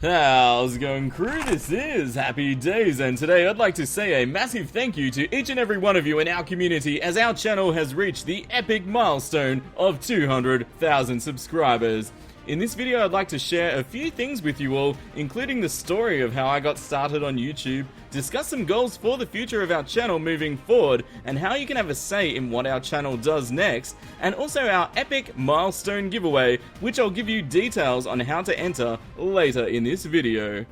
How's it going, crew? This is Happy Days, and today I'd like to say a massive thank you to each and every one of you in our community as our channel has reached the epic milestone of 200,000 subscribers. In this video, I'd like to share a few things with you all, including the story of how I got started on YouTube, discuss some goals for the future of our channel moving forward, and how you can have a say in what our channel does next, and also our epic milestone giveaway, which I'll give you details on how to enter later in this video.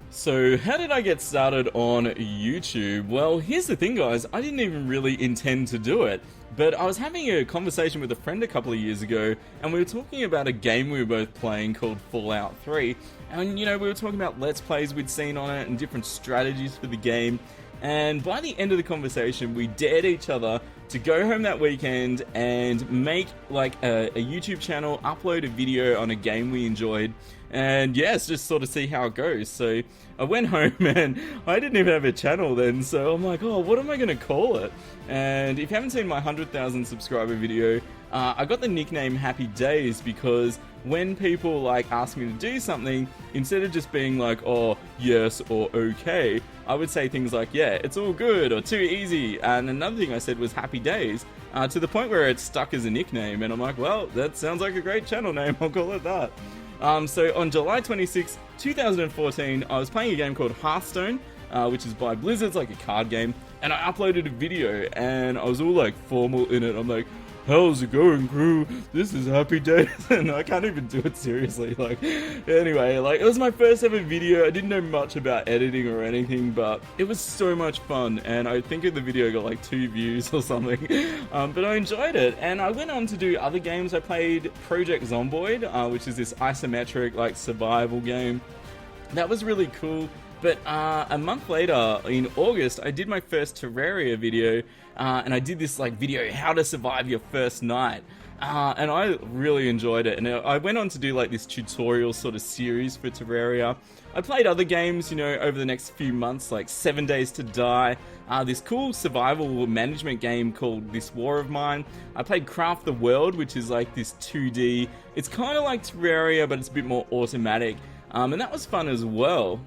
So, how did I get started on YouTube? Well, here's the thing, guys, I didn't even really intend to do it. But I was having a conversation with a friend a couple of years ago, and we were talking about a game we were both playing called Fallout 3. And, you know, we were talking about Let's Plays we'd seen on it and different strategies for the game. And by the end of the conversation, we dared each other to go home that weekend and make, like, a YouTube channel, upload a video on a game we enjoyed, and yes, just sort of see how it goes. So I went home and I didn't even have a channel then, so I'm like, oh, what am I going to call it? And if you haven't seen my 100,000 subscriber video, I got the nickname Happy Days because when people like ask me to do something, instead of just being like, oh, yes or okay, I would say things like, yeah, it's all good or too easy. And another thing I said was Happy Days, to the point where it stuck as a nickname. And I'm like, well, that sounds like a great channel name, I'll call it that. So on July 26, 2014, I was playing a game called Hearthstone, which is by Blizzard, it's like a card game, and I uploaded a video, and I was all like formal in it. I'm like, how's it going, crew? This is Happy Days, and I can't even do it seriously. Like, anyway, like, it was my first ever video. I didn't know much about editing or anything, but it was so much fun, and I think the video got like 2 views or something, but I enjoyed it, and I went on to do other games. I played Project Zomboid, which is this isometric, like, survival game. That was really cool. But a month later, in August, I did my first Terraria video, and I did this like video, how to survive your first night, and I really enjoyed it. And I went on to do like this tutorial sort of series for Terraria. I played other games, you know, over the next few months, like 7 Days to Die, this cool survival management game called This War of Mine. I played Craft the World, which is like this 2D, it's kind of like Terraria, but it's a bit more automatic, and that was fun as well.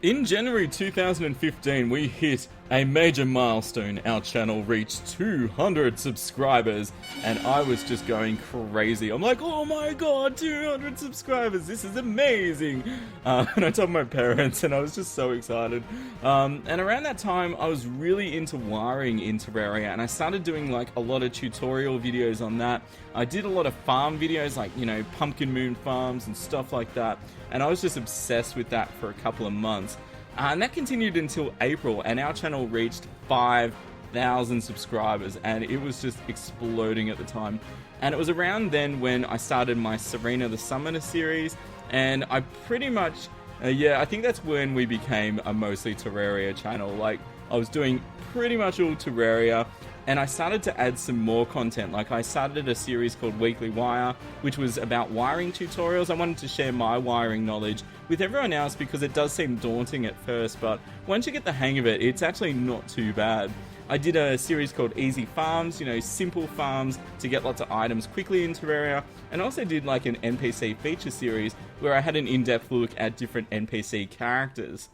In January 2015, we hit a major milestone. Our channel reached 200 subscribers, and I was just going crazy. I'm like, oh my god, 200 subscribers, this is amazing! And I told my parents, and I was just so excited. And around that time, I was really into wiring in Terraria, and I started doing like a lot of tutorial videos on that. I did a lot of farm videos, like, you know, pumpkin moon farms and stuff like that, and I was just obsessed with that for a couple of months. And that continued until April, and our channel reached 5,000 subscribers, and it was just exploding at the time. And it was around then when I started my Serena the Summoner series, and I pretty much, I think that's when we became a mostly Terraria channel. Like, I was doing pretty much all Terraria, and I started to add some more content. Like, I started a series called Weekly Wire, which was about wiring tutorials. I wanted to share my wiring knowledge with everyone else because it does seem daunting at first, but once you get the hang of it, it's actually not too bad. I did a series called Easy Farms, you know, simple farms to get lots of items quickly in Terraria, and also did like an NPC feature series where I had an in-depth look at different NPC characters.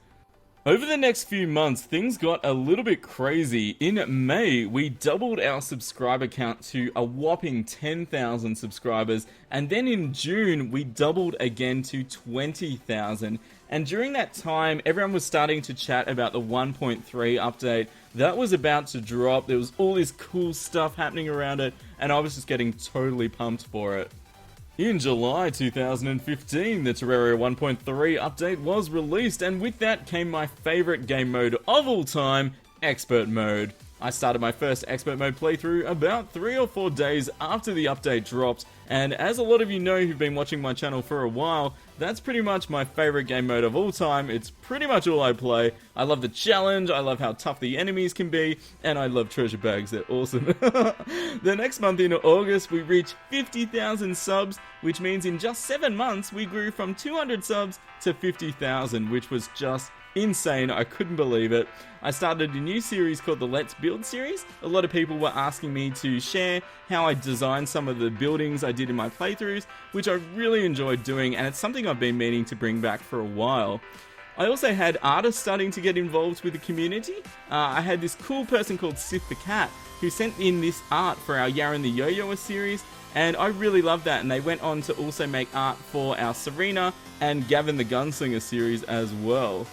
Over the next few months, things got a little bit crazy. In May, we doubled our subscriber count to a whopping 10,000 subscribers, and then in June, we doubled again to 20,000. And during that time, everyone was starting to chat about the 1.3 update. That was about to drop, there was all this cool stuff happening around it, and I was just getting totally pumped for it. In July 2015, the Terraria 1.3 update was released, and with that came my favorite game mode of all time, Expert Mode. I started my first Expert Mode playthrough about 3 or 4 days after the update dropped, and as a lot of you know who've been watching my channel for a while, that's pretty much my favorite game mode of all time. It's pretty much all I play. I love the challenge, I love how tough the enemies can be, and I love treasure bags, they're awesome. The next month in August, we reached 50,000 subs, which means in just 7 months, we grew from 200 subs to 50,000, which was just insane. I couldn't believe it. I started a new series called the Let's Build series. A lot of people were asking me to share how I designed some of the buildings I did did in my playthroughs, which I really enjoyed doing, and it's something I've been meaning to bring back for a while. I also had artists starting to get involved with the community. I had this cool person called Sif the Cat who sent in this art for our Yaren the Yo-Yoer series, and I really loved that, and they went on to also make art for our Serena and Gavin the Gunslinger series as well.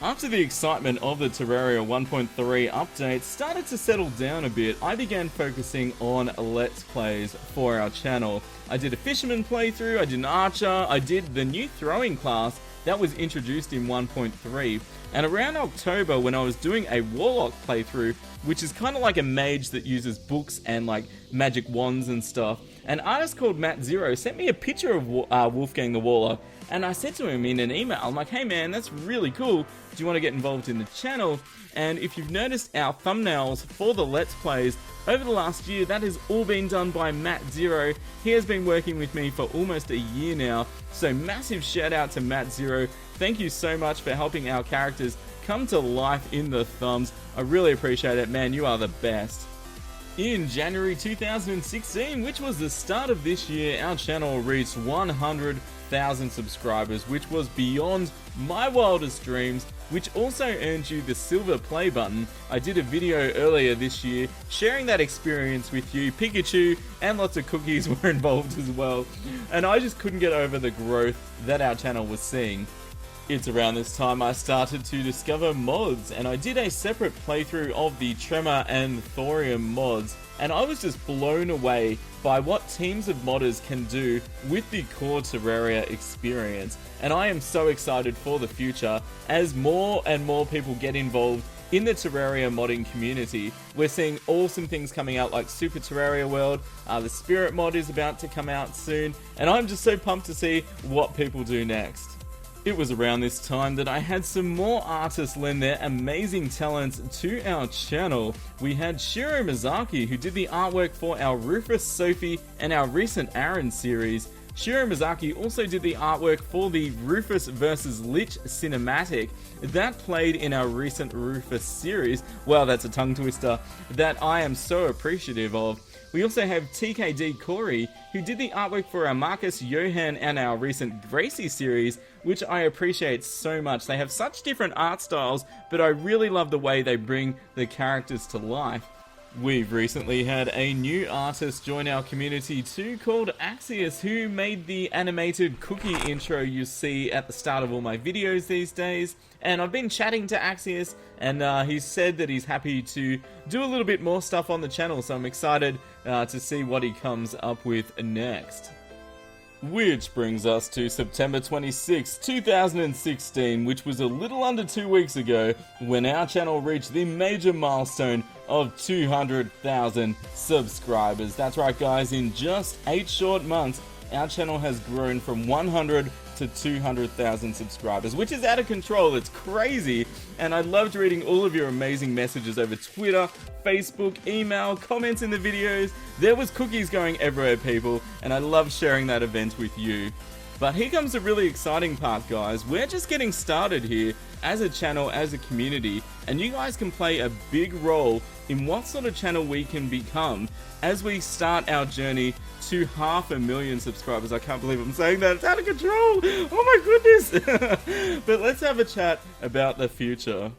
After the excitement of the Terraria 1.3 update started to settle down a bit, I began focusing on Let's Plays for our channel. I did a Fisherman playthrough, I did an Archer, I did the new throwing class that was introduced in 1.3, and around October when I was doing a Warlock playthrough, which is kind of like a mage that uses books and like magic wands and stuff, an artist called Matt Zero sent me a picture of Wolfgang the Warlock, and I said to him in an email, I'm like, hey man, that's really cool, do you want to get involved in the channel? And if you've noticed our thumbnails for the Let's Plays over the last year, that has all been done by Matt Zero. He has been working with me for almost a year now, so massive shout out to Matt Zero. Thank you so much for helping our characters come to life in the thumbs. I really appreciate it, man, you are the best. In January 2016, which was the start of this year, our channel reached 100,000 subscribers, which was beyond my wildest dreams, which also earned you the silver play button. I did a video earlier this year sharing that experience with you. Pikachu and lots of cookies were involved as well, and I just couldn't get over the growth that our channel was seeing. It's around this time I started to discover mods, and I did a separate playthrough of the Tremor and Thorium mods, and I was just blown away by what teams of modders can do with the core Terraria experience. And I am so excited for the future as more and more people get involved in the Terraria modding community. We're seeing awesome things coming out like Super Terraria World, the Spirit mod is about to come out soon, and I'm just so pumped to see what people do next. It was around this time that I had some more artists lend their amazing talents to our channel. We had Shiro Mizaki, who did the artwork for our Rufus, Sophie, and our recent Aaron series. Shiro Mizaki also did the artwork for the Rufus vs. Lich cinematic that played in our recent Rufus series. Well, that's a tongue twister that I am so appreciative of. We also have TKD Corey, who did the artwork for our Marcus, Johan, and our recent Gracie series, which I appreciate so much. They have such different art styles, but I really love the way they bring the characters to life. We've recently had a new artist join our community too, called Axius, who made the animated cookie intro you see at the start of all my videos these days. And I've been chatting to Axius, and he said that he's happy to do a little bit more stuff on the channel, so I'm excited to see what he comes up with next. Which brings us to September 26, 2016, which was a little under 2 weeks ago, when our channel reached the major milestone of 200,000 subscribers. That's right guys, in just 8 short months, our channel has grown from 100 to 200,000 subscribers, which is out of control. It's crazy, and I loved reading all of your amazing messages over Twitter, Facebook, email, comments in the videos. There was cookies going everywhere, people, and I love sharing that event with you. But here comes the really exciting part, guys. We're just getting started here as a channel, as a community, and you guys can play a big role in what sort of channel we can become as we start our journey to 500,000 subscribers. I can't believe I'm saying that. It's out of control. Oh my goodness. But let's have a chat about the future.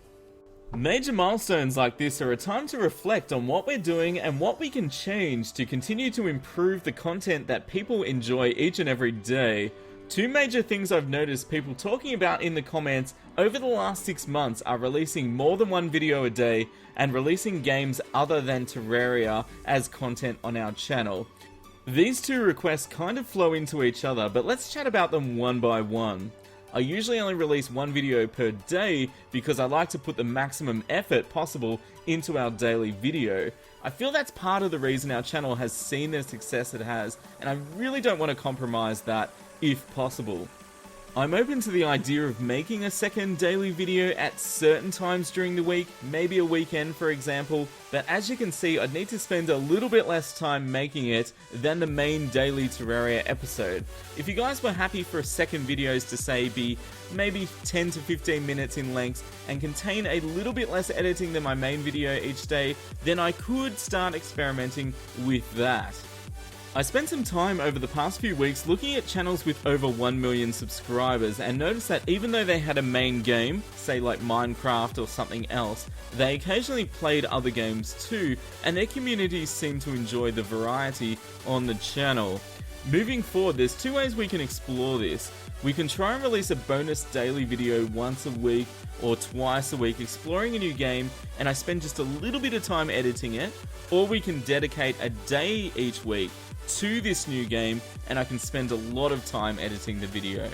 Major milestones like this are a time to reflect on what we're doing and what we can change to continue to improve the content that people enjoy each and every day. Two major things I've noticed people talking about in the comments over the last 6 months are releasing more than one video a day and releasing games other than Terraria as content on our channel. These two requests kind of flow into each other, but let's chat about them one by one. I usually only release one video per day because I like to put the maximum effort possible into our daily video. I feel that's part of the reason our channel has seen the success it has, and I really don't want to compromise that if possible. I'm open to the idea of making a second daily video at certain times during the week, maybe a weekend for example, but as you can see I'd need to spend a little bit less time making it than the main daily Terraria episode. If you guys were happy for second videos to say be maybe 10 to 15 minutes in length and contain a little bit less editing than my main video each day, then I could start experimenting with that. I spent some time over the past few weeks looking at channels with over 1 million subscribers and noticed that even though they had a main game, say like Minecraft or something else, they occasionally played other games too, and their communities seem to enjoy the variety on the channel. Moving forward, there's two ways we can explore this. We can try and release a bonus daily video once a week or twice a week exploring a new game, and I spend just a little bit of time editing it, or we can dedicate a day each week to this new game and I can spend a lot of time editing the video.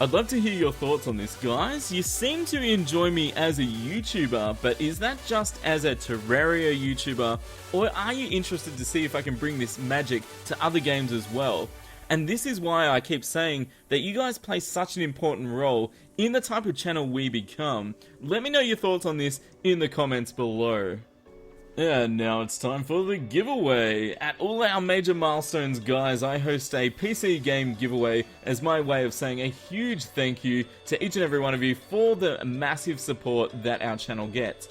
I'd love to hear your thoughts on this, guys. You seem to enjoy me as a YouTuber, but is that just as a Terraria YouTuber, or are you interested to see if I can bring this magic to other games as well? And this is why I keep saying that you guys play such an important role in the type of channel we become. Let me know your thoughts on this in the comments below. And now it's time for the giveaway. At all our major milestones, guys, I host a PC game giveaway as my way of saying a huge thank you to each and every one of you for the massive support that our channel gets.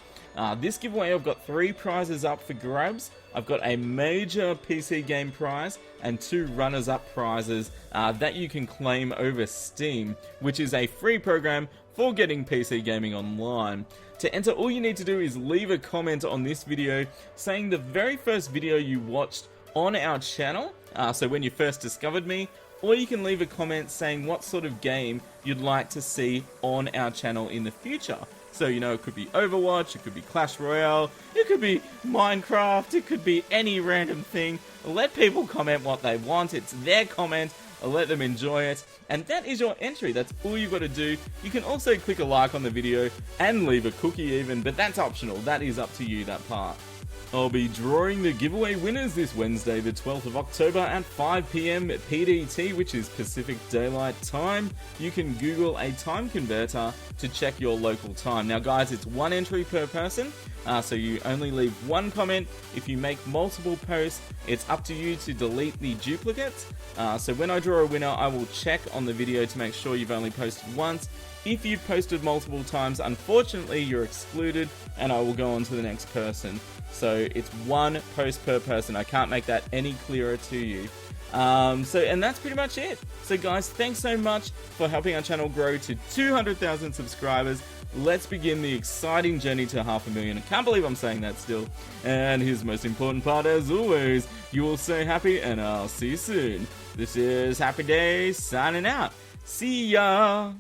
This giveaway, I've got 3 prizes up for grabs. I've got a major PC game prize and 2 runners-up prizes that you can claim over Steam, which is a free program for getting PC gaming online. To enter, all you need to do is leave a comment on this video saying the very first video you watched on our channel, so when you first discovered me, or you can leave a comment saying what sort of game you'd like to see on our channel in the future. So, you know, it could be Overwatch, it could be Clash Royale, it could be Minecraft, it could be any random thing. Let people comment what they want, it's their comment, let them enjoy it, and that is your entry. That's all you've got to do. You can also click a like on the video and leave a cookie even, but that's optional. That is up to you, that part. I'll be drawing the giveaway winners this Wednesday, the 12th of October at 5 PM PDT, which is Pacific Daylight Time. You can Google a time converter to check your local time. Now guys, it's 1 entry per person, so you only leave 1 comment. If you make multiple posts, it's up to you to delete the duplicates. So when I draw a winner, I will check on the video to make sure you've only posted once. If you've posted multiple times, unfortunately you're excluded and I will go on to the next person. So it's 1 post per person. I can't make that any clearer to you. And that's pretty much it. So guys, thanks so much for helping our channel grow to 200,000 subscribers. Let's begin the exciting journey to 500,000. I can't believe I'm saying that still. And here's the most important part as always. You all stay happy and I'll see you soon. This is Happy Days signing out. See ya!